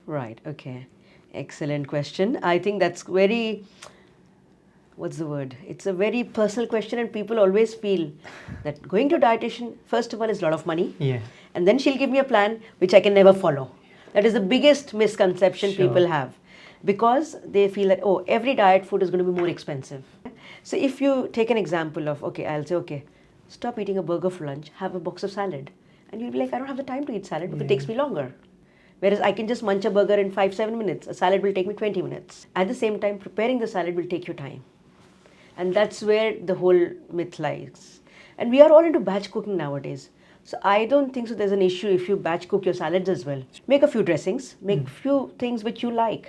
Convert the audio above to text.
Right, okay. Excellent question. I think that's very, what's the word? It's a very personal question, and people always feel that going to a dietitian, first of all, is a lot of money. Yeah. And then she'll give me a plan which I can never follow. That is the biggest misconception Sure. people have, because they feel that, oh, every diet food is going to be more expensive. So if you take an example of, okay, I'll say, okay, stop eating a burger for lunch, have a box of salad. And you'll be like, I don't have the time to eat salad because it takes me longer. Whereas I can just munch a burger in 5-7 minutes. A salad will take me 20 minutes. At the same time, preparing the salad will take you time. And that's where the whole myth lies. And we are all into batch cooking nowadays. So I don't think so there's an issue if you batch cook your salads as well. Make a few dressings, make few things which you like.